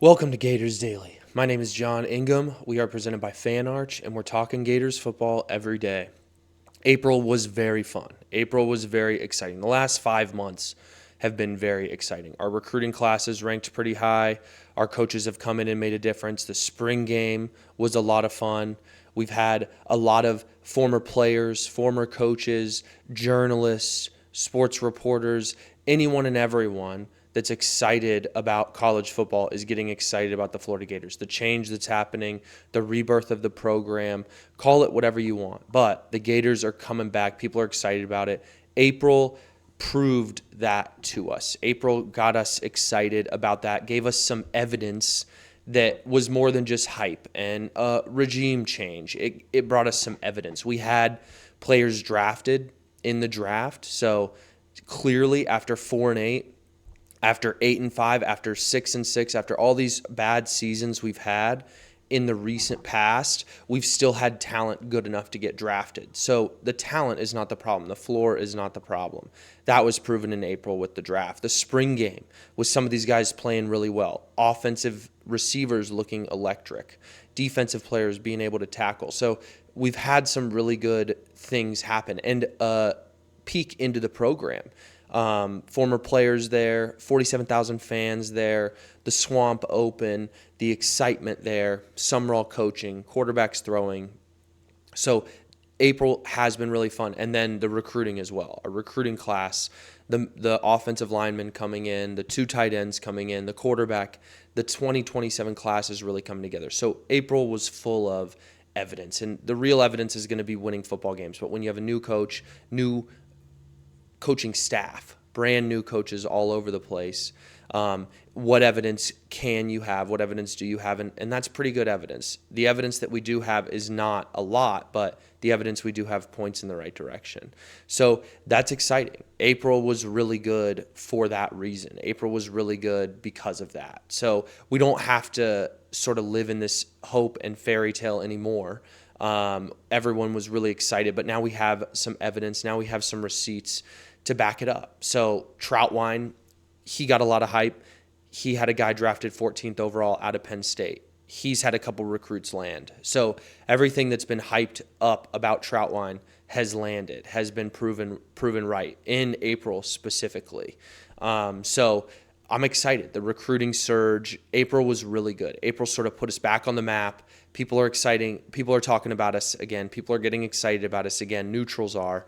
Welcome to Gators Daily. My name is John Ingham. We are presented by Fan Arch, and we're talking Gators football every day. April was very fun. April was very exciting. The last 5 months have been very exciting. Our recruiting classes ranked pretty high. Our coaches have come in and made a difference. The spring game was a lot of fun. We've had a lot of former players, former coaches, journalists, sports reporters, anyone and everyone that's excited about college football is getting excited about the Florida Gators. The change that's happening, the rebirth of the program, call it whatever you want. But the Gators are coming back. People are excited about it. April proved that to us. April got us excited about that, gave us some evidence that was more than just hype and regime change. It brought us some evidence. We had players drafted in the draft. So clearly after 4-8, after 8-5, after 6-6, after all these bad seasons we've had in the recent past, we've still had talent good enough to get drafted. So the talent is not the problem. The floor is not the problem. That was proven in April with the draft. The spring game with some of these guys playing really well. Offensive receivers looking electric. Defensive players being able to tackle. So we've had some really good things happen and peek into the program. Former players there, 47,000 fans there, the Swamp Open, the excitement there, Summerall coaching, quarterbacks throwing. So April has been really fun. And then the recruiting as well, a recruiting class, the offensive linemen coming in, the 2 tight ends coming in, the quarterback, the 2027 class is really coming together. So April was full of evidence, and the real evidence is going to be winning football games. But when you have a new coach, new coaching staff, brand new coaches all over the place. What evidence can you have? What evidence do you have? And that's pretty good evidence. The evidence that we do have is not a lot, but the evidence we do have points in the right direction. So that's exciting. April was really good for that reason. April was really good because of that. So we don't have to sort of live in this hope and fairy tale anymore. Everyone was really excited, but now we have some evidence. Now we have some receipts to back it up. So Troutwine, he got a lot of hype. He had a guy drafted 14th overall out of Penn State. He's had a couple recruits land. So everything that's been hyped up about Troutwine has landed, has been proven right in April specifically. So I'm excited. The recruiting surge, April was really good. April sort of put us back on the map. People are exciting. People are talking about us again. People are getting excited about us again. Neutrals are.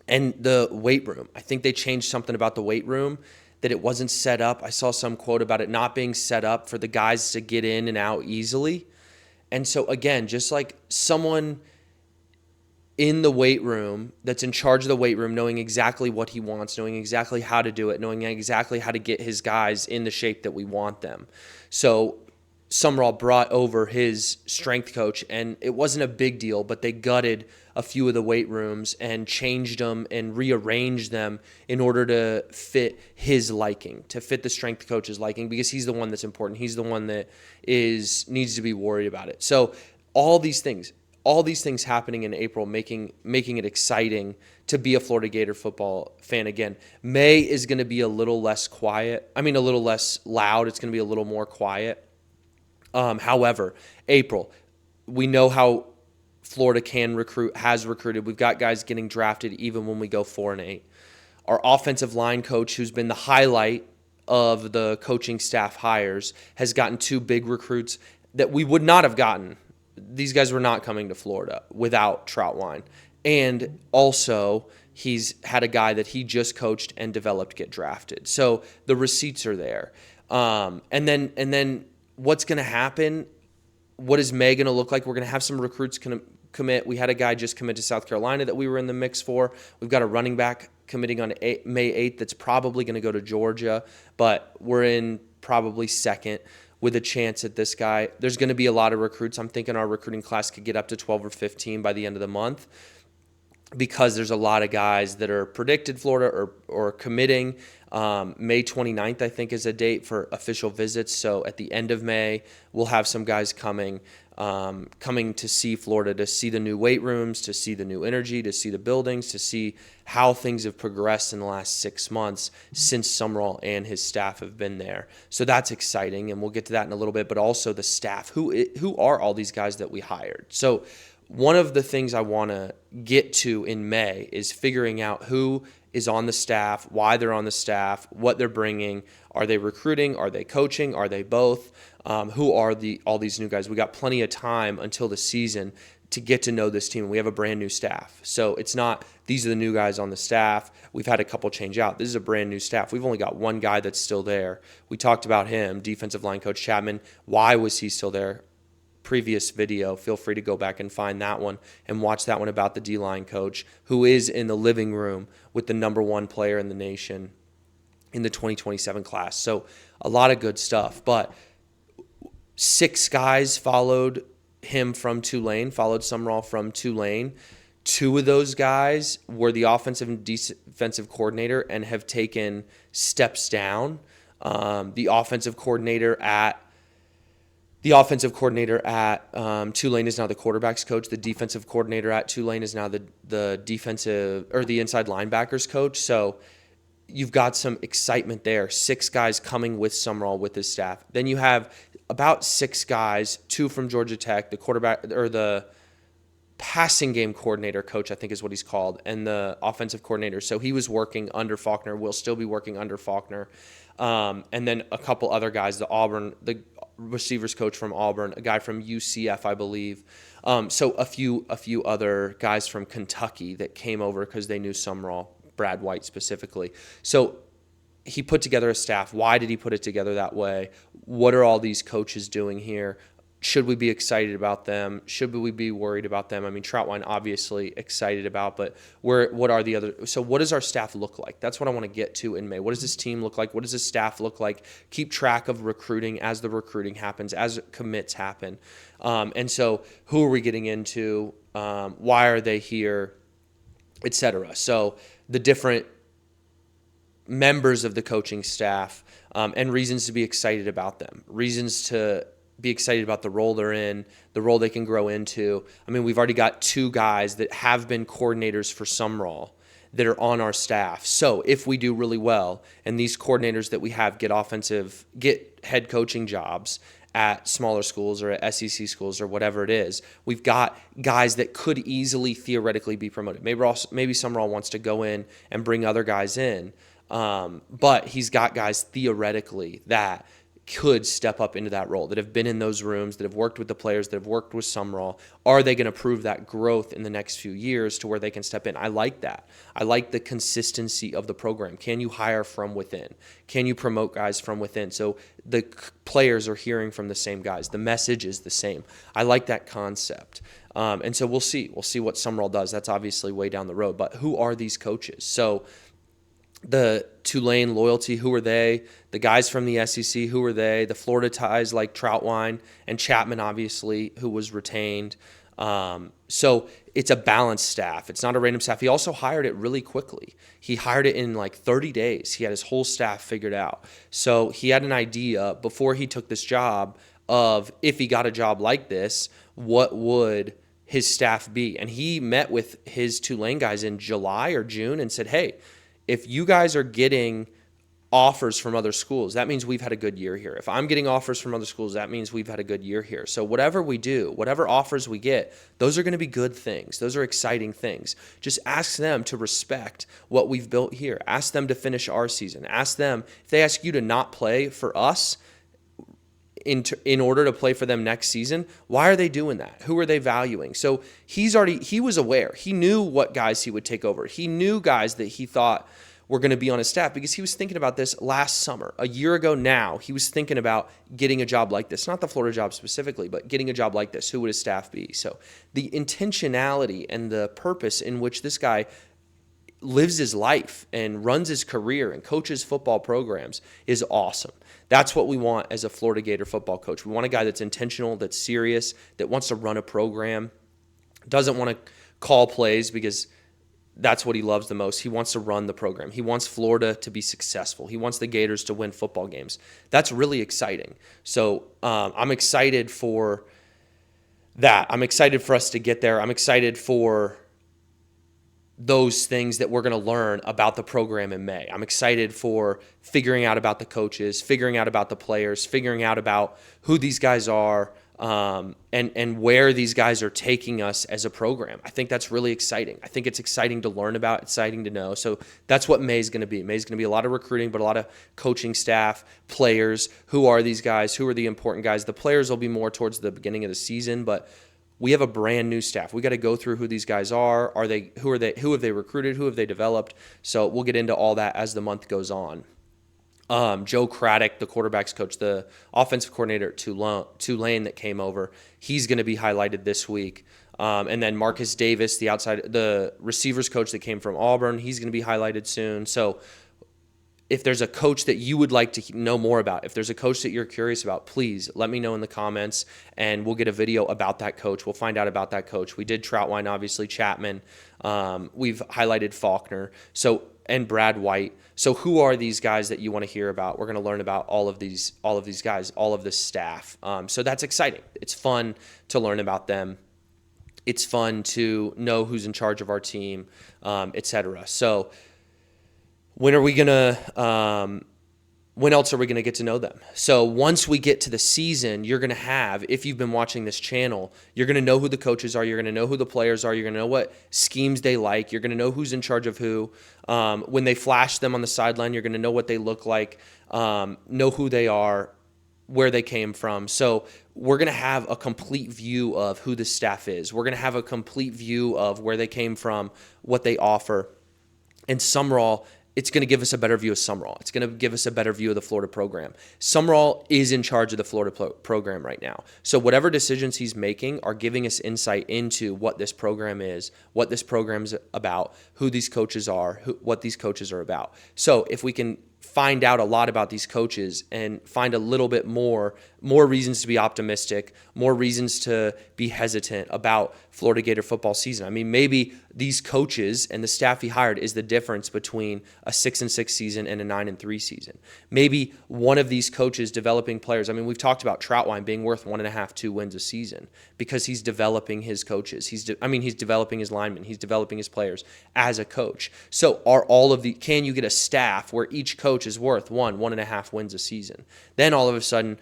And the weight room, I think they changed something about the weight room, that it wasn't set up. I saw some quote about it not being set up for the guys to get in and out easily. And so again, just like someone in the weight room that's in charge of the weight room, knowing exactly what he wants, knowing exactly how to do it, knowing exactly how to get his guys in the shape that we want them. So Summerall brought over his strength coach, and it wasn't a big deal, but they gutted a few of the weight rooms and changed them and rearranged them in order to fit his liking, to fit the strength coach's liking, because he's the one that's important. He's the one that needs to be worried about it. So all these things happening in April, making it exciting to be a Florida Gator football fan again. May is going to be a little less loud. It's going to be a little more quiet. However, April, we know how Florida has recruited. We've got guys getting drafted even when we go 4-8. Our offensive line coach, who's been the highlight of the coaching staff hires, has gotten 2 big recruits that we would not have gotten. These guys were not coming to Florida without Troutwine. And also, he's had a guy that he just coached and developed get drafted. So the receipts are there. And then what's going to happen? What is May going to look like? We're going to have some recruits commit. We had a guy just commit to South Carolina that we were in the mix for. We've got a running back committing on May 8th that's probably going to go to Georgia, but we're in probably second with a chance at this guy. There's going to be a lot of recruits. I'm thinking our recruiting class could get up to 12 or 15 by the end of the month, because there's a lot of guys that are predicted Florida or committing. May 29th, I think, is a date for official visits. So at the end of May, we'll have some guys coming. coming to see Florida, to see the new weight rooms, to see the new energy, to see the buildings, to see how things have progressed in the last 6 months since Summerall and his staff have been there. So that's exciting, and we'll get to that in a little bit, but also the staff. Who are all these guys that we hired? So one of the things I want to get to in May is figuring out who is on the staff, why they're on the staff, what they're bringing. Are they recruiting? Are they coaching? Are they both? Who are all these new guys? We got plenty of time until the season to get to know this team. We have a brand new staff. So it's not these are the new guys on the staff. We've had a couple change out. This is a brand new staff. We've only got one guy that's still there. We talked about him, defensive line coach Chapman. Why was he still there? Previous video, feel free to go back and find that one and watch that one about the D-line coach who is in the living room with the number one player in the nation in the 2027 class. So a lot of good stuff, but 6 guys followed him from Tulane, followed Summerall from Tulane. 2 of those guys were the offensive and defensive coordinator and have taken steps down. The offensive coordinator at Tulane is now the quarterback's coach. The defensive coordinator at Tulane is now the defensive or the inside linebackers coach. So you've got some excitement there. 6 guys coming with Summerall with his staff. Then you have about 6 guys, 2 from Georgia Tech, the quarterback or the passing game coordinator coach, I think is what he's called, and the offensive coordinator. So he was working under Faulkner, will still be working under Faulkner. And then a couple other guys, the receivers coach from Auburn, a guy from UCF, I believe. So a few other guys from Kentucky that came over because they knew Summerall, Brad White specifically. So he put together a staff. Why did he put it together that way? What are all these coaches doing here? Should we be excited about them? Should we be worried about them? I mean, Troutwine obviously excited about, but what are the other? So what does our staff look like? That's what I want to get to in May. What does this team look like? What does this staff look like? Keep track of recruiting as the recruiting happens, as commits happen. And so who are we getting into? Why are they here? Et cetera. So the different members of the coaching staff and reasons to be excited about them, reasons to be excited about the role they're in, the role they can grow into. I mean, we've already got 2 guys that have been coordinators for Summerall that are on our staff. So if we do really well and these coordinators that we have get head coaching jobs at smaller schools or at SEC schools or whatever it is, we've got guys that could easily theoretically be promoted. Maybe Summerall wants to go in and bring other guys in, but he's got guys theoretically that could step up into that role, that have been in those rooms, that have worked with the players, that have worked with Summerall. Are they going to prove that growth in the next few years to where they can step in? I like that. I like the consistency of the program. Can you hire from within? Can you promote guys from within? So the players are hearing from the same guys. The message is the same. I like that concept. And so we'll see. We'll see what Summerall does. That's obviously way down the road. But who are these coaches? So the Tulane loyalty, who are they? The guys from the SEC, who are they? The Florida ties like Troutwine and Chapman, obviously, who was retained. So it's a balanced staff. It's not a random staff. He also hired it really quickly. He hired it in like 30 days. He had his whole staff figured out. So he had an idea before he took this job of if he got a job like this, what would his staff be? And he met with his Tulane guys in July or June and said, hey, if you guys are getting offers from other schools, that means we've had a good year here. If I'm getting offers from other schools, that means we've had a good year here. So whatever we do, whatever offers we get, those are going to be good things. Those are exciting things. Just ask them to respect what we've built here. Ask them to finish our season. Ask them, if they ask you to not play for us in order to play for them next season, why are they doing that? Who are they valuing? So he was aware. He knew what guys he would take over. He knew guys that he thought were going to be on his staff because he was thinking about this last summer. A year ago now, he was thinking about getting a job like this. Not the Florida job specifically, but getting a job like this. Who would his staff be? So the intentionality and the purpose in which this guy lives his life and runs his career and coaches football programs is awesome. That's what we want as a Florida Gator football coach. We want a guy that's intentional, that's serious, that wants to run a program, doesn't want to call plays because that's what he loves the most. He wants to run the program. He wants Florida to be successful. He wants the Gators to win football games. That's really exciting. So I'm excited for I'm excited for us to get there. I'm excited for those things that we're going to learn about the program in May. I'm excited for figuring out about the coaches, figuring out about the players, figuring out about who these guys are, and where these guys are taking us as a program. I think that's really exciting. I think it's exciting to learn about, exciting to know. So that's what May is going to be. May is going to be a lot of recruiting, but a lot of coaching staff, players. Who are these guys? Who are the important guys? The players will be more towards the beginning of the season, but we have a brand new staff. We got to go through who these guys are. Who have they recruited? Who have they developed? So we'll get into all that as the month goes on. Joe Craddock, the quarterback's coach, the offensive coordinator at Tulane that came over, he's going to be highlighted this week. And then Marcus Davis, the receivers coach that came from Auburn, he's going to be highlighted soon. So if there's a coach that you would like to know more about, if there's a coach that you're curious about, please let me know in the comments, and we'll get a video about that coach. We'll find out about that coach. We did Troutwine, obviously, Chapman. We've highlighted Faulkner and Brad White. So who are these guys that you want to hear about? We're going to learn about all of these guys, all of this staff. So that's exciting. It's fun to learn about them. It's fun to know who's in charge of our team, etc. So when else are we going to get to know them? So once we get to the season, you're going to have, if you've been watching this channel, you're going to know who the coaches are. You're going to know who the players are. You're going to know what schemes they like. You're going to know who's in charge of who. When they flash them on the sideline, you're going to know what they look like, know who they are, where they came from. So we're going to have a complete view of who the staff is. We're going to have a complete view of where they came from, what they offer. And Sumrall, it's going to give us a better view of Sumrall. It's going to give us a better view of the Florida program. Sumrall is in charge of the Florida program right now. So whatever decisions he's making are giving us insight into what this program is, what this program's about, who these coaches are, what these coaches are about. So if we can find out a lot about these coaches and find a little bit more reasons to be optimistic, more reasons to be hesitant about Florida Gator football season. I mean, maybe these coaches and the staff he hired is the difference between a 6-6 season and a 9-3 season. Maybe one of these coaches developing players. I mean, we've talked about Troutwine being worth 1.5, 2 wins a season because he's developing his coaches. He's developing his linemen. He's developing his players as a coach. So can you get a staff where each coach is worth 1.5 wins a season? Then all of a sudden,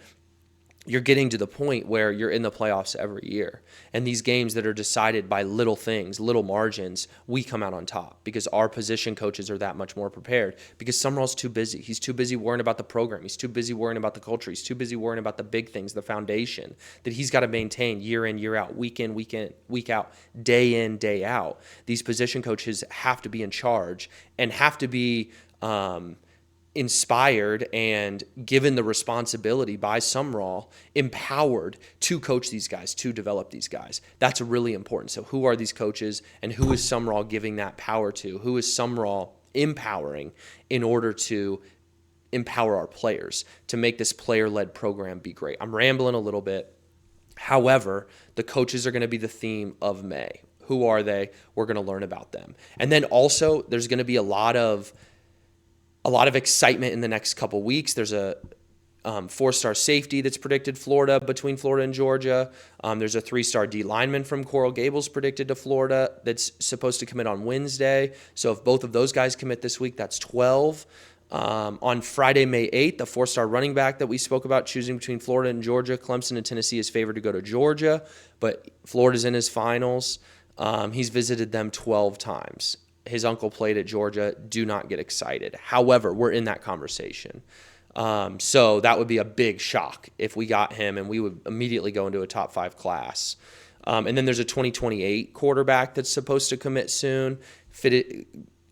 you're getting to the point where you're in the playoffs every year. And these games that are decided by little things, little margins, we come out on top because our position coaches are that much more prepared because Sumrall's too busy. He's too busy worrying about the program. He's too busy worrying about the culture. He's too busy worrying about the big things, the foundation that he's got to maintain year in, year out, week in, week out, day in, day out. These position coaches have to be in charge and have to be inspired and given the responsibility by Sumrall, empowered to coach these guys, to develop these guys. That's really important. So who are these coaches and who is Sumrall giving that power to? Who is Sumrall empowering in order to empower our players to make this player-led program be great? I'm rambling a little bit. However, the coaches are going to be the theme of May. Who are they? We're going to learn about them. And then also there's going to be a lot of excitement in the next couple weeks. There's a 4-star safety that's predicted between Florida and Georgia. There's a 3-star D lineman from Coral Gables predicted to Florida that's supposed to commit on Wednesday. So if both of those guys commit this week, that's 12. On Friday, May 8th, the 4-star running back that we spoke about choosing between Florida and Georgia, Clemson and Tennessee is favored to go to Georgia, but Florida's in his finals. He's visited them 12 times. His uncle played at Georgia. Do not get excited. However, we're in that conversation. So that would be a big shock if we got him and we would immediately go into a top 5 class. And then there's a 2028 quarterback that's supposed to commit soon.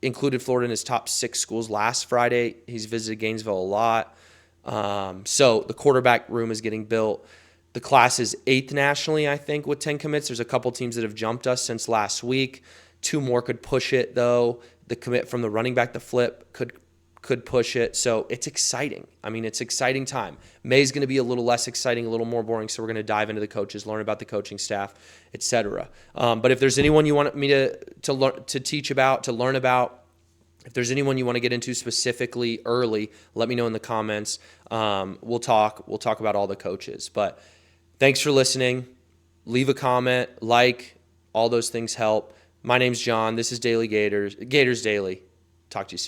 Included Florida in his top 6 schools last Friday. He's visited Gainesville a lot. So the quarterback room is getting built. The class is 8th nationally, I think, with 10 commits. There's a couple teams that have jumped us since last week. 2 more could push it, though. The commit from the running back, the flip, could push it. So it's exciting. I mean, it's exciting time. May's going to be a little less exciting, a little more boring, so we're going to dive into the coaches, learn about the coaching staff, etc. But if there's anyone you want me to teach about, to learn about, if there's anyone you want to get into specifically early, let me know in the comments. We'll talk about all the coaches. But thanks for listening. leave a comment, all those things help. My name's John. This is Gators Daily. Talk to you soon.